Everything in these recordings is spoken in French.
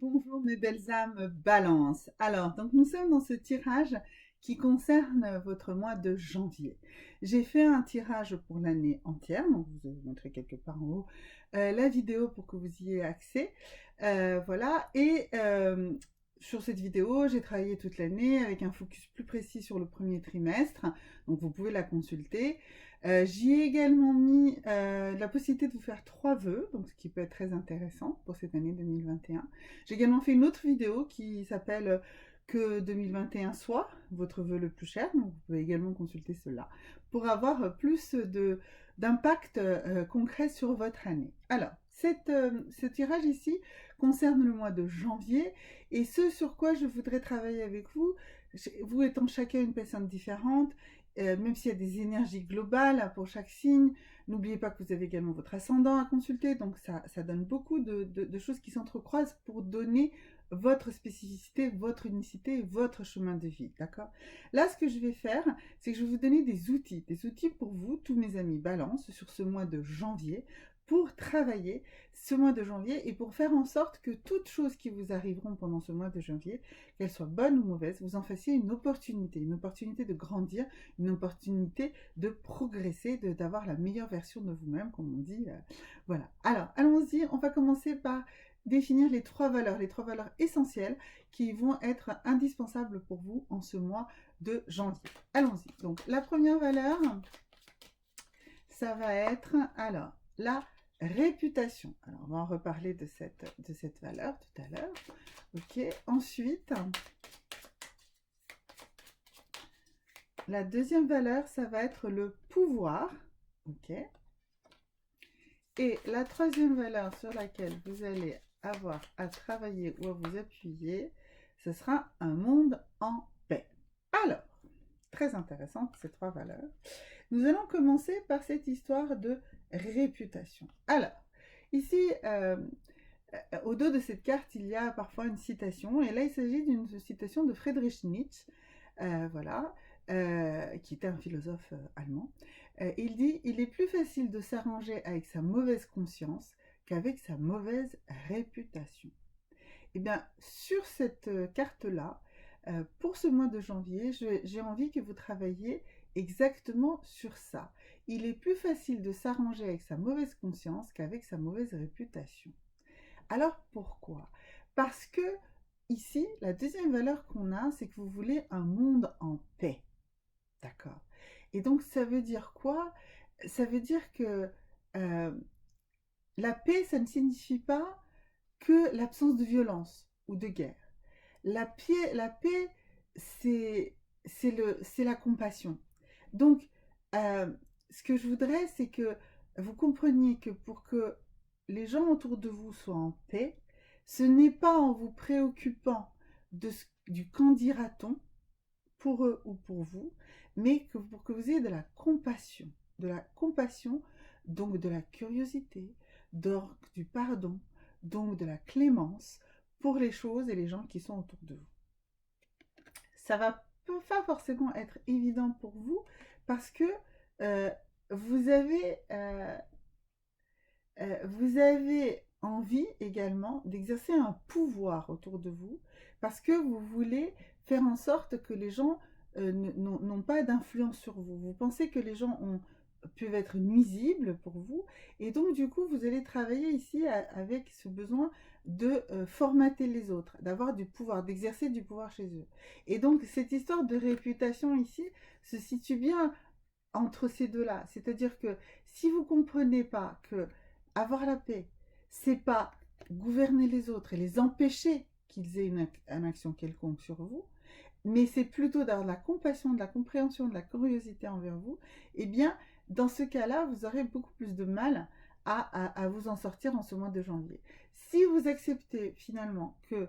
Bonjour mes belles âmes Balance. Alors, donc nous sommes dans ce tirage qui concerne votre mois de janvier. J'ai fait un tirage pour l'année entière, donc je vous ai montré quelque part en haut la vidéo pour que vous y ayez accès. Voilà, et sur cette vidéo, j'ai travaillé toute l'année avec un focus plus précis sur le premier trimestre, donc vous pouvez la consulter. J'y ai également mis la possibilité de vous faire 3 vœux, donc ce qui peut être très intéressant pour cette année 2021. J'ai également fait une autre vidéo qui s'appelle Que 2021 soit votre vœu le plus cher, donc vous pouvez également consulter cela pour avoir plus d'impact concret sur votre année. Alors, ce tirage ici concerne le mois de janvier et ce sur quoi je voudrais travailler avec vous, vous étant chacun une personne différente, même s'il y a des énergies globales pour chaque signe, n'oubliez pas que vous avez également votre ascendant à consulter, donc ça donne beaucoup de choses qui s'entrecroisent pour donner votre spécificité, votre unicité, votre chemin de vie, d'accord? Là, ce que je vais faire, c'est que je vais vous donner des outils pour vous, tous mes amis Balance, sur ce mois de janvier, pour travailler ce mois de janvier et pour faire en sorte que toutes choses qui vous arriveront pendant ce mois de janvier, qu'elles soient bonnes ou mauvaises, vous en fassiez une opportunité de grandir, une opportunité de progresser, d'avoir la meilleure version de vous-même, comme on dit. Voilà. Alors, allons-y, on va commencer par définir les trois valeurs essentielles qui vont être indispensables pour vous en ce mois de janvier. Allons-y. Donc, la première valeur, ça va être, alors, la réputation. Alors, on va en reparler de cette valeur tout à l'heure. Ok. Ensuite, la deuxième valeur, ça va être le pouvoir. Ok. Et la troisième valeur sur laquelle vous allez avoir à travailler ou à vous appuyer, ce sera un monde en paix. Alors, très intéressantes ces trois valeurs. Nous allons commencer par cette histoire de réputation. Alors, ici, au dos de cette carte, il y a parfois une citation, et là, il s'agit d'une citation de Friedrich Nietzsche, voilà, qui était un philosophe allemand. Il dit « Il est plus facile de s'arranger avec sa mauvaise conscience qu'avec sa mauvaise réputation ». Et bien, sur cette carte-là, pour ce mois de janvier, j'ai envie que vous travailliez exactement sur ça. Il est plus facile de s'arranger avec sa mauvaise conscience qu'avec sa mauvaise réputation. Alors pourquoi? Parce que ici, la deuxième valeur qu'on a, c'est que vous voulez un monde en paix. D'accord? Et donc, ça veut dire quoi? Ça veut dire que la paix, ça ne signifie pas que l'absence de violence ou de guerre. La paix, c'est la compassion. Donc, ce que je voudrais, c'est que vous compreniez que pour que les gens autour de vous soient en paix, ce n'est pas en vous préoccupant du qu'en dira-t-on pour eux ou pour vous, mais pour que vous ayez de la compassion. De la compassion, donc de la curiosité, donc du pardon, donc de la clémence pour les choses et les gens qui sont autour de vous. Ça va pas forcément être évident pour vous parce que vous avez envie également d'exercer un pouvoir autour de vous parce que vous voulez faire en sorte que les gens n'ont pas d'influence sur vous. Vous pensez que les gens peuvent être nuisibles pour vous et donc du coup vous allez travailler ici avec ce besoin de formater les autres, d'avoir du pouvoir, d'exercer du pouvoir chez eux. Et donc cette histoire de réputation ici se situe bien entre ces deux-là. C'est-à-dire que si vous ne comprenez pas que avoir la paix, c'est pas gouverner les autres et les empêcher qu'ils aient une action quelconque sur vous, mais c'est plutôt d'avoir de la compassion, de la compréhension, de la curiosité envers vous, eh bien, dans ce cas-là, vous aurez beaucoup plus de mal à vous en sortir en ce mois de janvier. Si vous acceptez finalement que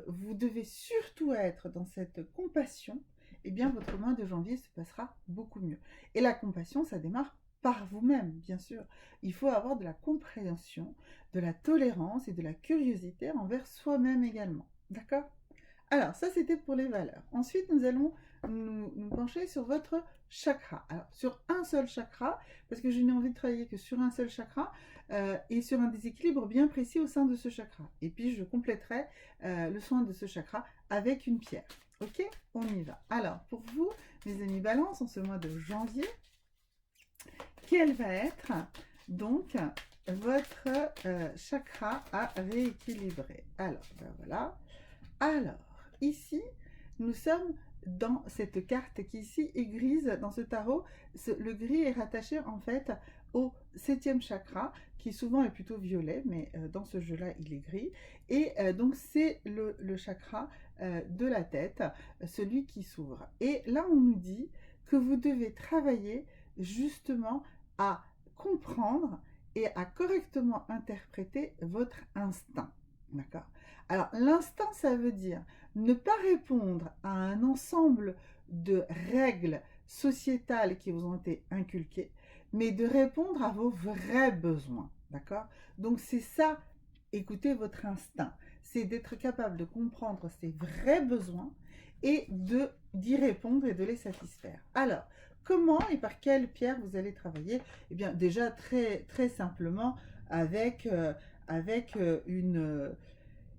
vous devez surtout être dans cette compassion, eh bien, votre mois de janvier se passera beaucoup mieux. Et la compassion, ça démarre par vous-même, bien sûr. Il faut avoir de la compréhension, de la tolérance et de la curiosité envers soi-même également. D'accord? Alors, ça, c'était pour les valeurs. Ensuite, nous allons nous pencher sur votre chakra. Alors, sur un seul chakra, parce que je n'ai envie de travailler que sur un seul chakra, est sur un déséquilibre bien précis au sein de ce chakra. Et puis je compléterai le soin de ce chakra avec une pierre. Ok, on y va. Alors, pour vous, mes amis Balance, en ce mois de janvier, quel va être donc votre chakra à rééquilibrer? Alors, ben voilà. Alors, ici, nous sommes dans cette carte qui ici est grise dans ce tarot. Le gris est rattaché en fait au 7e chakra, qui souvent est plutôt violet, mais dans ce jeu-là, il est gris. Et donc, c'est le chakra de la tête, celui qui s'ouvre. Et là, on nous dit que vous devez travailler justement à comprendre et à correctement interpréter votre instinct. D'accord? Alors, l'instinct, ça veut dire ne pas répondre à un ensemble de règles sociétales qui vous ont été inculquées, mais de répondre à vos vrais besoins. D'accord? Donc, c'est ça, écoutez votre instinct. C'est d'être capable de comprendre ses vrais besoins et d'y répondre et de les satisfaire. Alors, comment et par quelle pierre vous allez travailler? Eh bien, déjà, très simplement, avec une...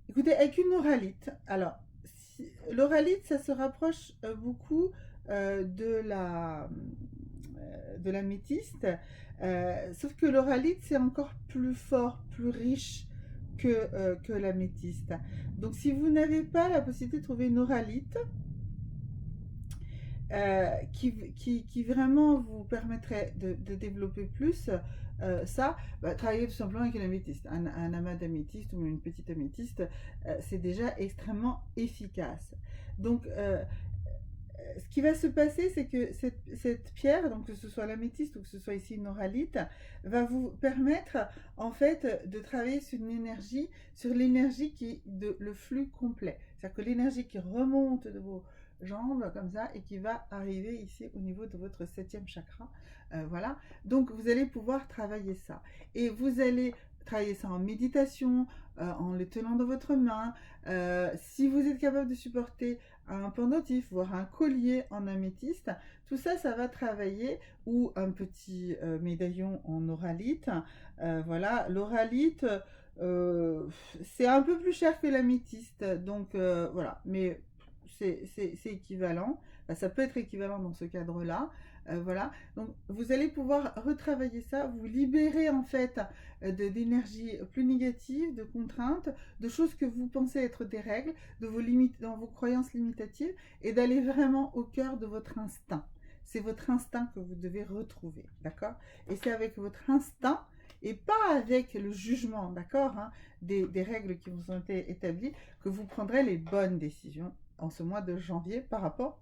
écoutez, avec une oralite. Alors, l'oralite, ça se rapproche beaucoup de l'améthyste, sauf que l'oralite, c'est encore plus fort, plus riche que l'améthyste. Donc, si vous n'avez pas la possibilité de trouver une oralite, qui vraiment vous permettrait de développer plus ça, travailler tout simplement avec une améthyste. Un amas d'améthyste ou une petite améthyste, c'est déjà extrêmement efficace. Donc, ce qui va se passer, c'est que cette pierre, donc que ce soit l'améthyste ou que ce soit ici une oralite, va vous permettre en fait de travailler sur l'énergie qui de le flux complet. C'est-à-dire que l'énergie qui remonte de vos jambes comme ça et qui va arriver ici au niveau de votre 7e chakra. Voilà. Donc vous allez pouvoir travailler ça. Et vous allez travailler ça en méditation, en le tenant dans votre main. Si vous êtes capable de supporter un pendentif, voire un collier en améthyste, tout ça, ça va travailler, ou un petit médaillon en oralite. Voilà, l'oralite, c'est un peu plus cher que l'améthyste, donc voilà, mais c'est équivalent. Ça peut être équivalent dans ce cadre-là. Voilà, donc vous allez pouvoir retravailler ça, vous libérer en fait d'énergie plus négative, de contraintes, de choses que vous pensez être des règles, de vos limites, dans vos croyances limitatives, et d'aller vraiment au cœur de votre instinct. C'est votre instinct que vous devez retrouver, d'accord? Et c'est avec votre instinct et pas avec le jugement, d'accord, hein, des règles qui vous ont été établies, que vous prendrez les bonnes décisions en ce mois de janvier par rapport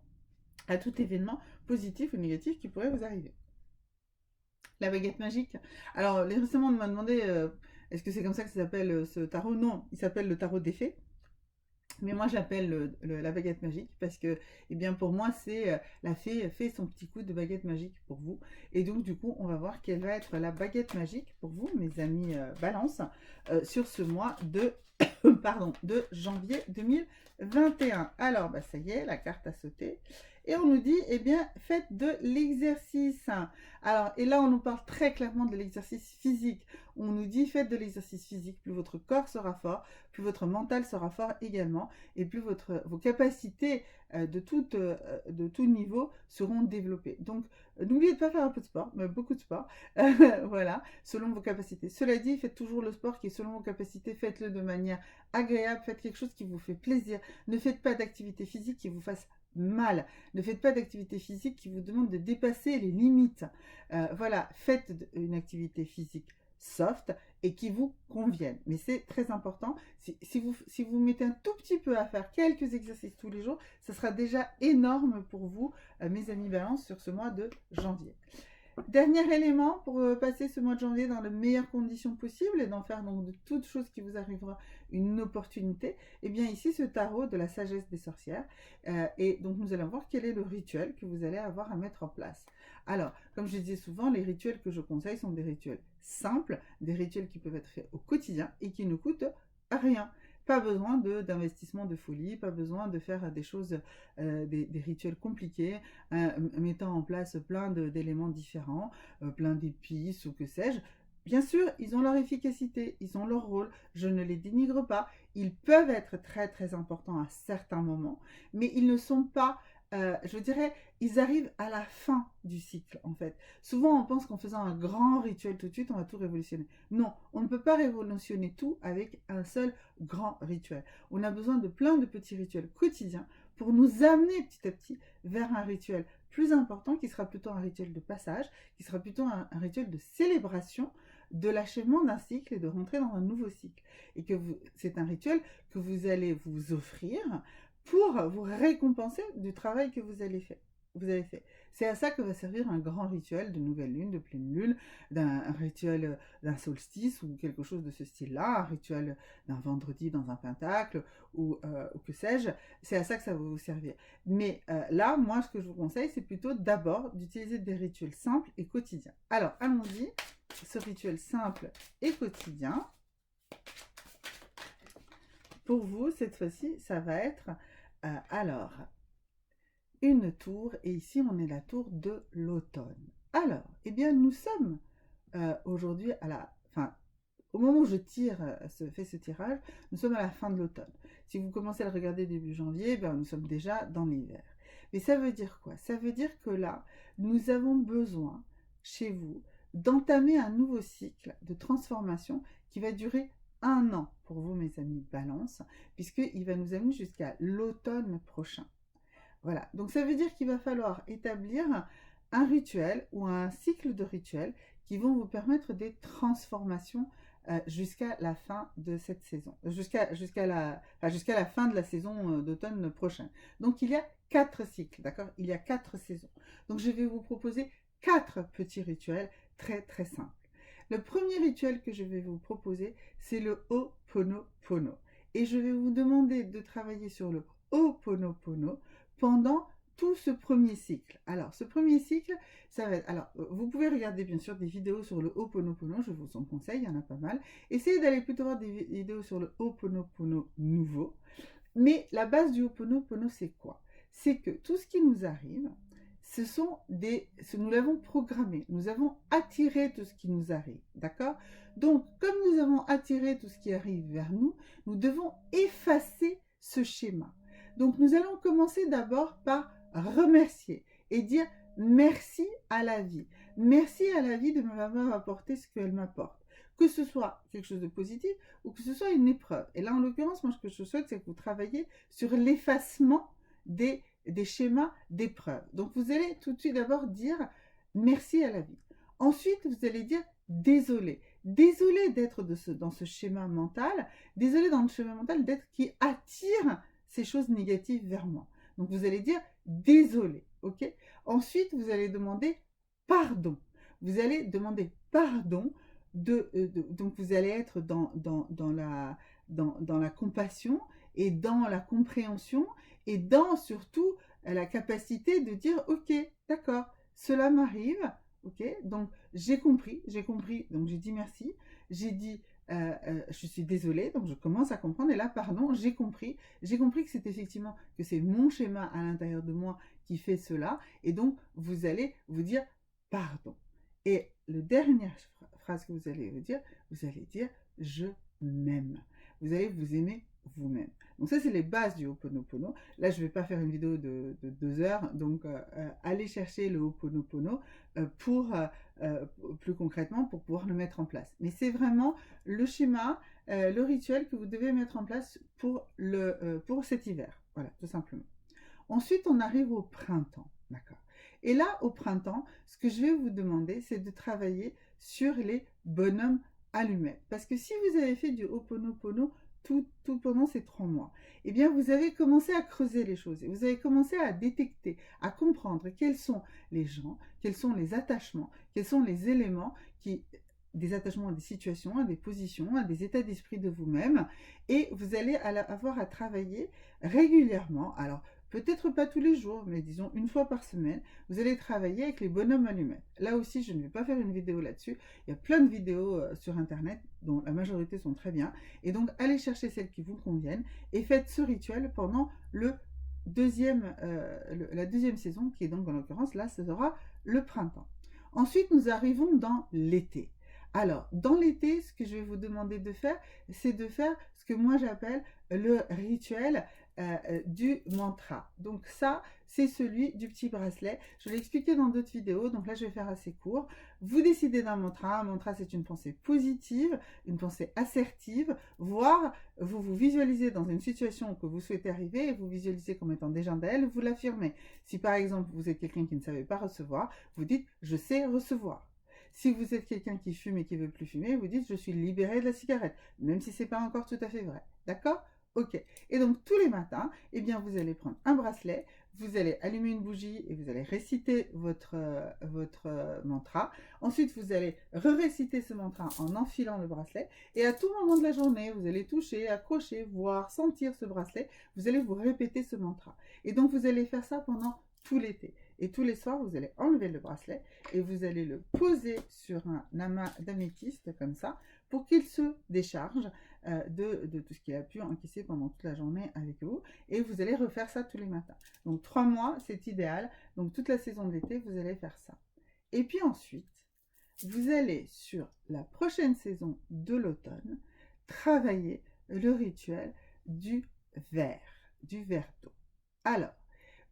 à tout événement positif ou négatif qui pourrait vous arriver. La baguette magique. Alors, récemment, on m'a demandé est-ce que c'est comme ça que ça s'appelle ce tarot? Non, il s'appelle le tarot des fées. Mais moi, j'appelle la baguette magique parce que, eh bien, pour moi, c'est la fée fait son petit coup de baguette magique pour vous. Et donc, du coup, on va voir quelle va être la baguette magique pour vous, mes amis Balance, sur ce mois de, pardon, de janvier 2021. Alors, bah, ça y est, la carte a sauté. Et on nous dit, eh bien, faites de l'exercice. Alors, et là, on nous parle très clairement de l'exercice physique. On nous dit, faites de l'exercice physique. Plus votre corps sera fort, plus votre mental sera fort également, et plus vos capacités de tout niveau seront développées. Donc, n'oubliez de pas faire un peu de sport, mais beaucoup de sport, voilà, selon vos capacités. Cela dit, faites toujours le sport qui est selon vos capacités, faites-le de manière agréable, faites quelque chose qui vous fait plaisir. Ne faites pas d'activité physique qui vous fasse mal. Ne faites pas d'activité physique qui vous demande de dépasser les limites. Voilà, faites une activité physique soft et qui vous convienne. Mais c'est très important. Si vous mettez un tout petit peu à faire quelques exercices tous les jours, ce sera déjà énorme pour vous, mes amis Balance, sur ce mois de janvier. Dernier élément pour passer ce mois de janvier dans les meilleures conditions possibles et d'en faire donc de toute chose qui vous arrivera une opportunité, et eh bien ici ce tarot de la sagesse des sorcières, et donc nous allons voir quel est le rituel que vous allez avoir à mettre en place. Alors, comme je disais souvent, les rituels que je conseille sont des rituels simples, des rituels qui peuvent être faits au quotidien et qui ne coûtent rien. Pas besoin d'investissement de folie, pas besoin de faire des choses, des rituels compliqués, mettant en place plein d'éléments différents, plein d'épices ou que sais-je. Bien sûr, ils ont leur efficacité, ils ont leur rôle, je ne les dénigre pas, ils peuvent être très très importants à certains moments, mais ils ne sont pas, je dirais, ils arrivent à la fin du cycle en fait. Souvent on pense qu'en faisant un grand rituel tout de suite, on va tout révolutionner. Non, on ne peut pas révolutionner tout avec un seul grand rituel. On a besoin de plein de petits rituels quotidiens pour nous amener petit à petit vers un rituel plus important qui sera plutôt un rituel de passage, qui sera plutôt un rituel de célébration de l'achèvement d'un cycle et de rentrer dans un nouveau cycle. Et que c'est un rituel que vous allez vous offrir pour vous récompenser du travail que vous avez fait. C'est à ça que va servir un grand rituel de nouvelle lune, de pleine lune, d'un rituel d'un solstice ou quelque chose de ce style-là, un rituel d'un vendredi dans un pentacle ou que sais-je. C'est à ça que ça va vous servir. Mais là, moi, ce que je vous conseille, c'est plutôt d'abord d'utiliser des rituels simples et quotidiens. Alors, allons-y. Ce rituel simple et quotidien. Pour vous, cette fois-ci, ça va être, alors, une tour, et ici, on est la tour de l'automne. Alors, eh bien, nous sommes aujourd'hui au moment où je fais ce tirage, nous sommes à la fin de l'automne. Si vous commencez à le regarder début janvier, ben, nous sommes déjà dans l'hiver. Mais ça veut dire quoi? Ça veut dire que là, nous avons besoin, chez vous, d'entamer un nouveau cycle de transformation qui va durer 1 an pour vous, mes amis Balance, puisqu'il va nous amener jusqu'à l'automne prochain. Voilà, donc ça veut dire qu'il va falloir établir un rituel ou un cycle de rituels qui vont vous permettre des transformations jusqu'à la fin de cette saison, jusqu'à la fin de la saison d'automne prochaine. Donc il y a 4 cycles, d'accord? Il y a 4 saisons. Donc je vais vous proposer 4 petits rituels très très simples. Le premier rituel que je vais vous proposer, c'est le Ho'oponopono. Et je vais vous demander de travailler sur le Ho'oponopono pendant tout ce premier cycle. Alors, ce premier cycle, ça va être... Alors, vous pouvez regarder bien sûr des vidéos sur le Ho'oponopono, je vous en conseille, il y en a pas mal. Essayez d'aller plutôt voir des vidéos sur le Ho'oponopono nouveau. Mais la base du Ho'oponopono, c'est quoi? C'est que tout ce qui nous arrive, nous l'avons programmé, nous avons attiré tout ce qui nous arrive, d'accord? Donc, comme nous avons attiré tout ce qui arrive vers nous, nous devons effacer ce schéma. Donc, nous allons commencer d'abord par remercier et dire merci à la vie. Merci à la vie de m'avoir apporté ce qu'elle m'apporte. Que ce soit quelque chose de positif ou que ce soit une épreuve. Et là, en l'occurrence, moi, ce que je souhaite, c'est que vous travaillez sur l'effacement des schémas d'épreuves. Donc, vous allez tout de suite d'abord dire merci à la vie. Ensuite, vous allez dire désolé. Désolé d'être dans ce schéma mental. Désolé dans le schéma mental d'être qui attire ces choses négatives vers moi. Donc, vous allez dire désolé. Ok? Ensuite, vous allez demander pardon. Vous allez demander pardon. Donc, vous allez être dans la compassion et dans la compréhension et dans surtout la capacité de dire ok, d'accord, cela m'arrive, ok, donc j'ai compris, donc j'ai dit merci, j'ai dit je suis désolée, donc je commence à comprendre, et là pardon, j'ai compris que c'est effectivement, que c'est mon schéma à l'intérieur de moi qui fait cela, et donc vous allez vous dire pardon. Et la dernière phrase que vous allez dire je m'aime. Vous allez vous aimer vous-même. Donc ça, c'est les bases du Ho'oponopono. Là, je ne vais pas faire une vidéo de 2 heures, donc allez chercher le Ho'oponopono plus concrètement pour pouvoir le mettre en place. Mais c'est vraiment le schéma, le rituel que vous devez mettre en place pour cet hiver. Voilà, tout simplement. Ensuite, on arrive au printemps, d'accord? Et là, au printemps, ce que je vais vous demander, c'est de travailler sur les bonhommes allumettes. Parce que si vous avez fait du Ho'oponopono tout pendant ces 3 mois, eh bien, vous avez commencé à creuser les choses. Et vous avez commencé à détecter, à comprendre quels sont les gens, quels sont les attachements, quels sont les éléments des attachements à des situations, à des positions, à des états d'esprit de vous-même. Et vous allez avoir à travailler régulièrement. Alors, peut-être pas tous les jours, mais disons une fois par semaine, vous allez travailler avec les bonhommes allumettes. Là aussi, je ne vais pas faire une vidéo là-dessus. Il y a plein de vidéos sur Internet, dont la majorité sont très bien. Et donc, allez chercher celles qui vous conviennent et faites ce rituel pendant la deuxième saison, qui est donc en l'occurrence, là, ce sera le printemps. Ensuite, nous arrivons dans l'été. Alors, dans l'été, ce que je vais vous demander de faire, c'est de faire ce que moi j'appelle le rituel du mantra. Donc ça, c'est celui du petit bracelet. Je l'ai expliqué dans d'autres vidéos, donc là je vais faire assez court. Vous décidez d'un mantra. Un mantra, c'est une pensée positive, une pensée assertive, voire vous vous visualisez dans une situation que vous souhaitez arriver et vous visualisez comme étant déjà d'elle, vous l'affirmez. Si par exemple vous êtes quelqu'un qui ne savait pas recevoir, vous dites « je sais recevoir ». Si vous êtes quelqu'un qui fume et qui ne veut plus fumer, vous dites « je suis libéré de la cigarette », même si ce n'est pas encore tout à fait vrai. D'accord? Ok. Et donc tous les matins, eh bien, vous allez prendre un bracelet, vous allez allumer une bougie et vous allez réciter votre mantra. Ensuite, vous allez réciter ce mantra en enfilant le bracelet. Et à tout moment de la journée, vous allez toucher, accrocher, voir, sentir ce bracelet. Vous allez vous répéter ce mantra. Et donc, vous allez faire ça pendant tout l'été. Et tous les soirs, vous allez enlever le bracelet et vous allez le poser sur un amas d'améthyste comme ça pour qu'il se décharge de tout ce qu'il a pu encaisser pendant toute la journée avec vous. Et vous allez refaire ça tous les matins. Donc 3 mois, c'est idéal. Donc toute la saison de l'été, vous allez faire ça. Et puis ensuite, vous allez sur la prochaine saison de l'automne travailler le rituel du verre d'eau. Alors,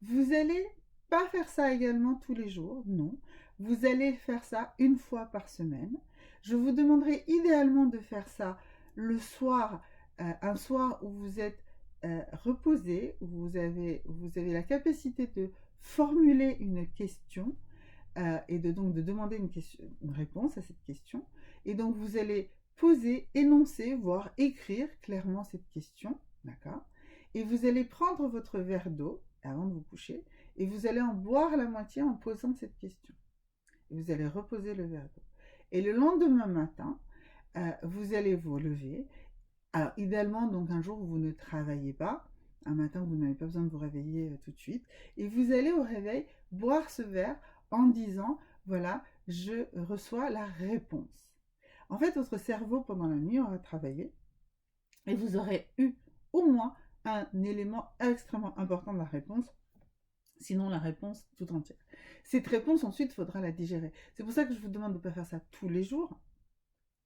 vous allez pas faire ça également tous les jours, non. Vous allez faire ça une fois par semaine. Je vous demanderai idéalement de faire ça le soir, un soir où vous êtes reposé, où vous avez la capacité de formuler une question et donc de demander une réponse à cette question. Et donc vous allez poser, énoncer, voire écrire clairement cette question, d'accord? Et vous allez prendre votre verre d'eau avant de vous coucher et vous allez en boire la moitié en posant cette question. Et vous allez reposer le verre d'eau. Et le lendemain matin, vous allez vous lever. Alors, idéalement, donc un jour où vous ne travaillez pas, un matin où vous n'avez pas besoin de vous réveiller tout de suite, et vous allez au réveil boire ce verre en disant, voilà, je reçois la réponse. En fait, votre cerveau, pendant la nuit, aura travaillé, et vous aurez eu au moins un élément extrêmement important de la réponse, sinon la réponse tout entière. Cette réponse, ensuite, il faudra la digérer. C'est pour ça que je vous demande de ne pas faire ça tous les jours,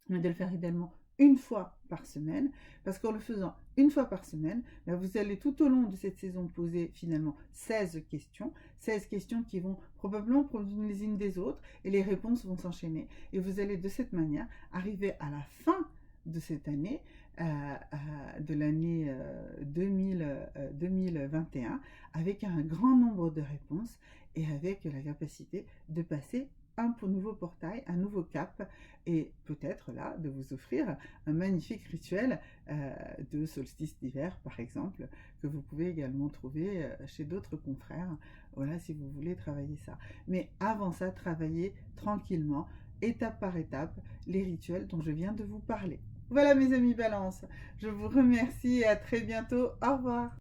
mais de le faire idéalement une fois par semaine, parce qu'en le faisant une fois par semaine, vous allez tout au long de cette saison poser finalement 16 questions qui vont probablement provenir les unes des autres, et les réponses vont s'enchaîner. Et vous allez de cette manière arriver à la fin de cette année, de l'année 2021, avec un grand nombre de réponses et avec la capacité de passer un nouveau portail, un nouveau cap, et peut-être là de vous offrir un magnifique rituel de solstice d'hiver par exemple, que vous pouvez également trouver chez d'autres confrères, voilà, si vous voulez travailler ça. Mais avant ça, travaillez tranquillement, étape par étape, les rituels dont je viens de vous parler. Voilà mes amis Balance, je vous remercie et à très bientôt, au revoir.